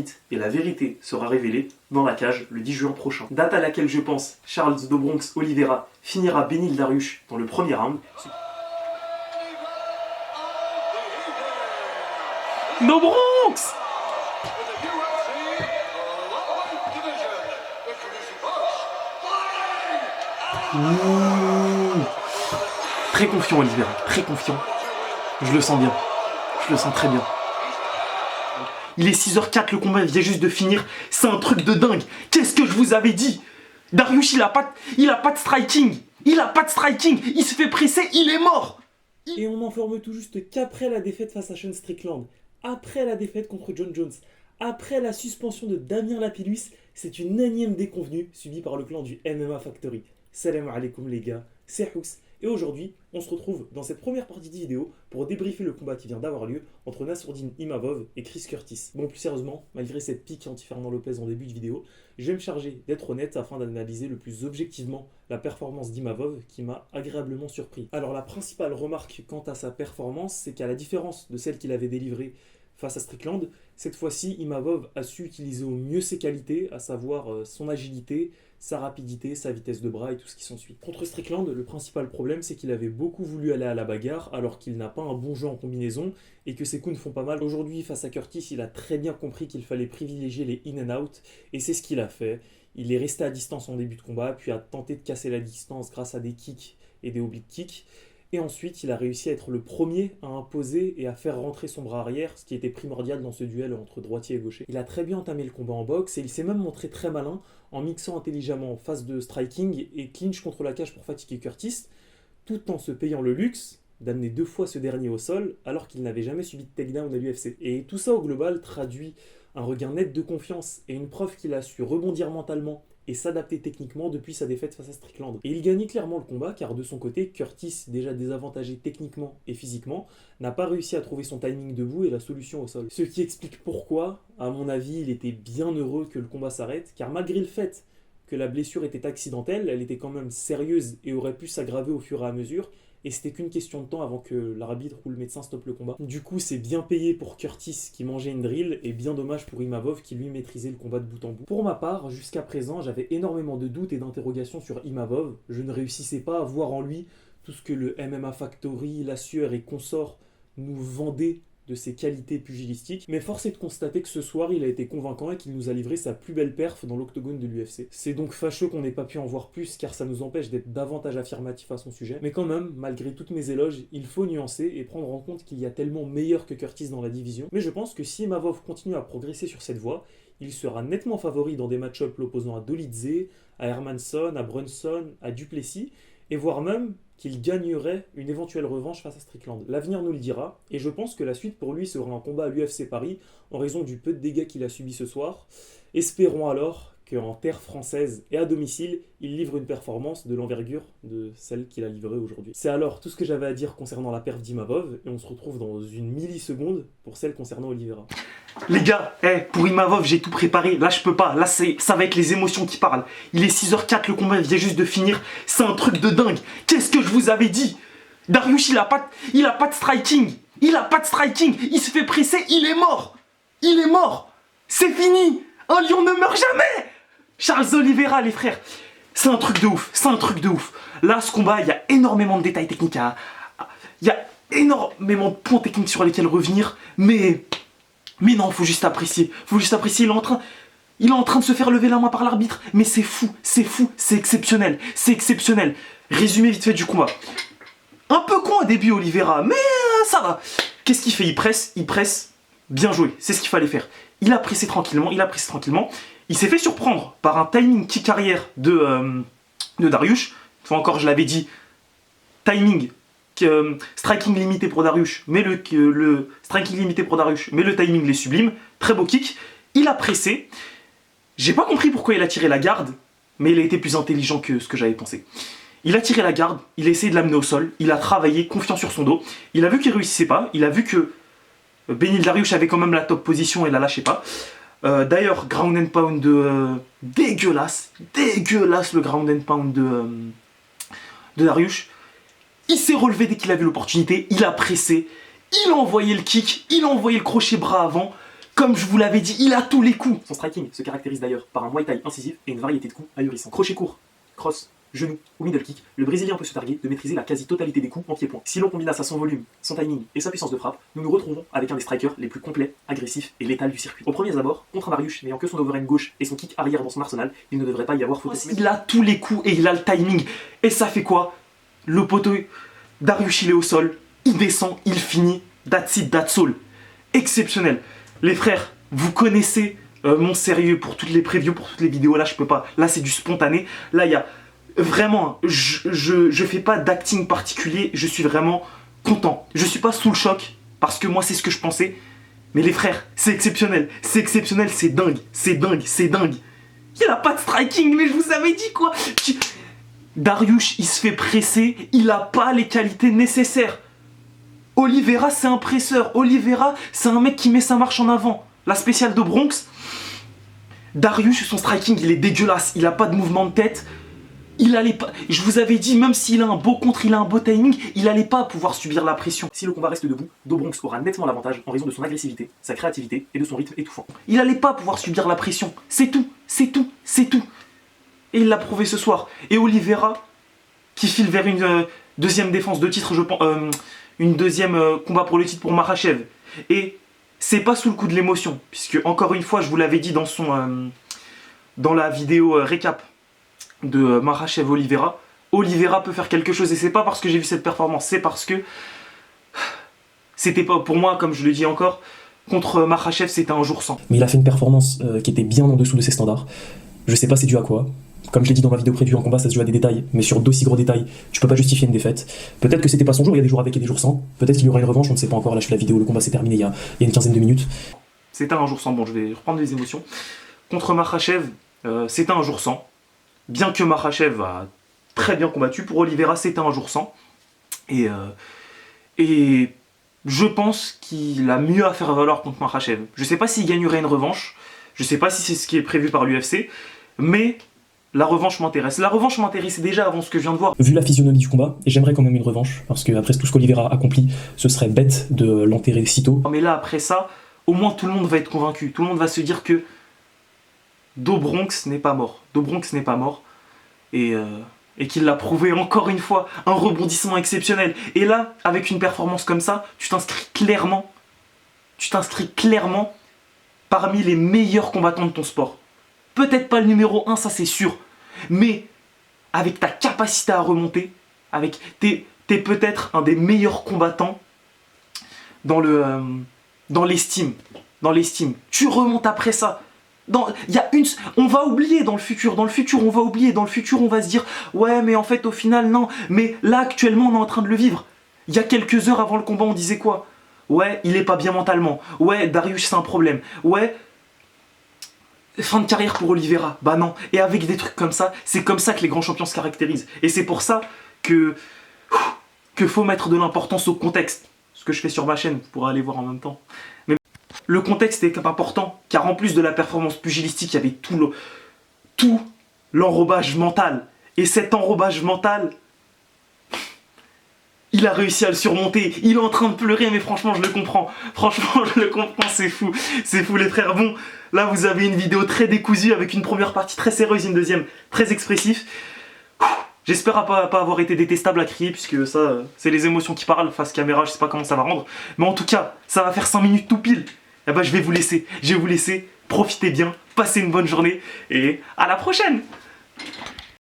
mythe et la vérité sera révélée dans la cage le 10 juin prochain. Date à laquelle je pense Charles do Bronx Oliveira finira Benil Dariush dans le premier round. No Bronx! Ouh. Très confiant Oliveira, très confiant. Je le sens bien, je le sens très bien. Il est 6h04, le combat vient juste de finir. C'est un truc de dingue. Qu'est-ce que je vous avais dit? Dariush, il a pas de striking. Il a pas de striking. Il se fait presser, il est mort. Et on n'informe tout juste qu'après la défaite face à Sean Strickland, après la défaite contre John Jones, après la suspension de Damien Lapillus, c'est une énième déconvenue subie par le clan du MMA Factory. Salam alaikum les gars, c'est Hous. Et aujourd'hui, on se retrouve dans cette première partie de vidéo pour débriefer le combat qui vient d'avoir lieu entre Nassourdine Imavov et Chris Curtis. Bon, plus sérieusement, malgré cette pique anti-Fernand Lopez en début de vidéo, je vais me charger d'être honnête afin d'analyser le plus objectivement la performance d'Imavov qui m'a agréablement surpris. Alors la principale remarque quant à sa performance, c'est qu'à la différence de celle qu'il avait délivrée face à Strickland, cette fois-ci, Imavov a su utiliser au mieux ses qualités, à savoir son agilité, sa rapidité, sa vitesse de bras et tout ce qui s'ensuit. Contre Strickland, le principal problème, c'est qu'il avait beaucoup voulu aller à la bagarre alors qu'il n'a pas un bon jeu en combinaison et que ses coups ne font pas mal. Aujourd'hui, face à Curtis, il a très bien compris qu'il fallait privilégier les in and out et c'est ce qu'il a fait. Il est resté à distance en début de combat, puis a tenté de casser la distance grâce à des kicks et des oblique kicks. Et ensuite, il a réussi à être le premier à imposer et à faire rentrer son bras arrière, ce qui était primordial dans ce duel entre droitier et gaucher. Il a très bien entamé le combat en boxe et il s'est même montré très malin en mixant intelligemment phase de striking et clinch contre la cage pour fatiguer Curtis, tout en se payant le luxe d'amener 2 fois ce dernier au sol alors qu'il n'avait jamais subi de takedown à l'UFC. Et tout ça au global traduit un regain net de confiance et une preuve qu'il a su rebondir mentalement et s'adapter techniquement depuis sa défaite face à Strickland. Et il gagnait clairement le combat car de son côté, Curtis, déjà désavantagé techniquement et physiquement, n'a pas réussi à trouver son timing debout et la solution au sol. Ce qui explique pourquoi, à mon avis, il était bien heureux que le combat s'arrête, car malgré le fait que la blessure était accidentelle, elle était quand même sérieuse et aurait pu s'aggraver au fur et à mesure, et c'était qu'une question de temps avant que l'arbitre ou le médecin stoppe le combat. Du coup, c'est bien payé pour Curtis qui mangeait une drill et bien dommage pour Imavov qui lui maîtrisait le combat de bout en bout. Pour ma part, jusqu'à présent, j'avais énormément de doutes et d'interrogations sur Imavov. Je ne réussissais pas à voir en lui tout ce que le MMA Factory, la sueur et consorts nous vendaient de ses qualités pugilistiques, mais force est de constater que ce soir il a été convaincant et qu'il nous a livré sa plus belle perf dans l'octogone de l'UFC. C'est donc fâcheux qu'on n'ait pas pu en voir plus car ça nous empêche d'être davantage affirmatif à son sujet, mais quand même, malgré toutes mes éloges, il faut nuancer et prendre en compte qu'il y a tellement meilleur que Curtis dans la division, mais je pense que si Imavov continue à progresser sur cette voie, il sera nettement favori dans des match-ups l'opposant à Dolidze, à Hermansson, à Brunson, à Duplessis, et voire même qu'il gagnerait une éventuelle revanche face à Strickland. L'avenir nous le dira, et je pense que la suite pour lui sera un combat à l'UFC Paris en raison du peu de dégâts qu'il a subis ce soir. Espérons alors qu'en terre française et à domicile, il livre une performance de l'envergure de celle qu'il a livrée aujourd'hui. C'est alors tout ce que j'avais à dire concernant la perf d'Imavov, et on se retrouve dans une milliseconde pour celle concernant Oliveira. Les gars, pour Imavov, j'ai tout préparé. Là, je peux pas. Là, ça va être les émotions qui parlent. Il est 6h04, le combat vient juste de finir. C'est un truc de dingue. Qu'est-ce que je vous avais dit? Dariush, il a pas de striking. Il a pas de striking. Il se fait presser, il est mort. Il est mort. C'est fini. Un lion ne meurt jamais. Charles Oliveira, les frères. C'est un truc de ouf. C'est un truc de ouf. Là, ce combat, il y a énormément de détails techniques il y a énormément de points techniques sur lesquels revenir. Mais non, faut juste apprécier. Faut juste apprécier. Il est en train de se faire lever la main par l'arbitre. Mais c'est fou, c'est exceptionnel. C'est exceptionnel. Résumé vite fait du combat. Un peu con au début, Oliveira, mais ça va. Qu'est-ce qu'il fait? Il presse. Bien joué, c'est ce qu'il fallait faire. Il a pressé tranquillement, Il s'est fait surprendre par un timing kick arrière de Dariush. Une fois encore, je l'avais dit, timing, striking limité pour Dariush, mais le striking limité pour Dariush, mais le timing les sublime. Très beau kick. Il a pressé. J'ai pas compris pourquoi il a tiré la garde, mais il a été plus intelligent que ce que j'avais pensé. Il a tiré la garde, il a essayé de l'amener au sol, il a travaillé, confiant sur son dos. Il a vu qu'il réussissait pas, il a vu que Benil Dariush avait quand même la top position et la lâchait pas. D'ailleurs, ground and pound dégueulasse le ground and pound de Dariush. Il s'est relevé dès qu'il a vu l'opportunité, il a pressé, il a envoyé le kick, il a envoyé le crochet bras avant. Comme je vous l'avais dit, il a tous les coups. Son striking se caractérise d'ailleurs par un muay thai incisif et une variété de coups ahurissants. Crochet court, cross, genou ou middle kick, le Brésilien peut se targuer de maîtriser la quasi-totalité des coups en pied-point. Si l'on combine à ça son volume, son timing et sa puissance de frappe, nous nous retrouvons avec un des strikers les plus complets, agressifs et létals du circuit. Au premier abord, contre un Dariush n'ayant que son overhand gauche et son kick arrière dans son arsenal, il ne devrait pas y avoir faute. Il a tous les coups et il a le timing. Et ça fait quoi? Le poteau, Dariush il est au sol, il descend, il finit, that's it, that's all. Exceptionnel. Les frères, vous connaissez mon sérieux pour toutes les previews, pour toutes les vidéos, là je peux pas. Là c'est du spontané, là il y a... Vraiment, je fais pas d'acting particulier, je suis vraiment content. Je suis pas sous le choc, parce que moi c'est ce que je pensais. Mais les frères, c'est exceptionnel, c'est dingue, c'est dingue, c'est dingue. Il a pas de striking, mais je vous avais dit quoi. Dariush, il se fait presser, il a pas les qualités nécessaires. Oliveira, c'est un presseur. Oliveira, c'est un mec qui met sa marche en avant. La spéciale de Bronx. Dariush, son striking, il est dégueulasse, il a pas de mouvement de tête. Il allait pas, je vous avais dit, même s'il a un beau contre, il a un beau timing, il allait pas pouvoir subir la pression. Si le combat reste debout, Dobronx aura nettement l'avantage en raison de son agressivité, sa créativité et de son rythme étouffant. Il allait pas pouvoir subir la pression. C'est tout, c'est tout, c'est tout. Et il l'a prouvé ce soir. Et Oliveira, qui file vers une deuxième défense de titre, je pense, une deuxième combat pour le titre pour Makhachev. Et c'est pas sous le coup de l'émotion, puisque encore une fois, je vous l'avais dit dans la vidéo récap de Makhachev Oliveira, Oliveira peut faire quelque chose et c'est pas parce que j'ai vu cette performance, c'est parce que c'était pas pour moi, comme je le dis encore, contre Makhachev c'était un jour sans. Mais il a fait une performance qui était bien en dessous de ses standards. Je sais pas c'est dû à quoi. Comme je l'ai dit dans ma vidéo prévue en combat, ça se joue à des détails, mais sur d'aussi gros détails, tu peux pas justifier une défaite. Peut-être que c'était pas son jour, il y a des jours avec et des jours sans. Peut-être qu'il y aura une revanche, on ne sait pas encore. Là je fais la vidéo, le combat s'est terminé il y a une quinzaine de minutes. C'était un jour sans, bon je vais reprendre les émotions. Contre Makhachev, c'était un jour sans. Bien que Makhachev a très bien combattu, pour Oliveira c'était un jour sans. Et je pense qu'il a mieux à faire valoir contre Makhachev. Je sais pas s'il gagnerait une revanche, je sais pas si c'est ce qui est prévu par l'UFC, mais la revanche m'intéresse. La revanche m'intéressait déjà avant ce que je viens de voir. Vu la physionomie du combat, et j'aimerais quand même une revanche, parce qu'après tout ce qu'Oliveira a accompli, ce serait bête de l'enterrer si tôt. Mais là après ça, au moins tout le monde va être convaincu, tout le monde va se dire que Dobronx n'est pas mort. Dobronx n'est pas mort. Et qu'il l'a prouvé encore une fois. Un rebondissement exceptionnel. Et là, avec une performance comme ça, tu t'inscris clairement parmi les meilleurs combattants de ton sport. Peut-être pas le numéro 1, ça c'est sûr. Mais avec ta capacité à remonter, t'es peut-être un des meilleurs combattants dans l'estime. Tu remontes après ça. On va oublier dans le futur, on va oublier, dans le futur on va se dire ouais mais en fait au final non, mais là actuellement on est en train de le vivre. Il y a quelques heures avant le combat on disait quoi? Ouais il est pas bien mentalement, ouais Dariush c'est un problème, ouais fin de carrière pour Oliveira, bah non. Et avec des trucs comme ça, c'est comme ça que les grands champions se caractérisent. Et c'est pour ça que faut mettre de l'importance au contexte. Ce que je fais sur ma chaîne, vous pourrez aller voir en même temps. Mais le contexte est important, car en plus de la performance pugilistique, il y avait tout l'enrobage mental. Et cet enrobage mental, il a réussi à le surmonter. Il est en train de pleurer, mais franchement, je le comprends. Franchement, je le comprends, c'est fou. C'est fou, les frères. Bon, là, vous avez une vidéo très décousue, avec une première partie très sérieuse, une deuxième très expressif. J'espère pas avoir été détestable à crier, puisque ça, c'est les émotions qui parlent. Face caméra, je sais pas comment ça va rendre. Mais en tout cas, ça va faire 5 minutes tout pile. Et bah, je vais vous laisser. Profitez bien, passez une bonne journée, et à la prochaine!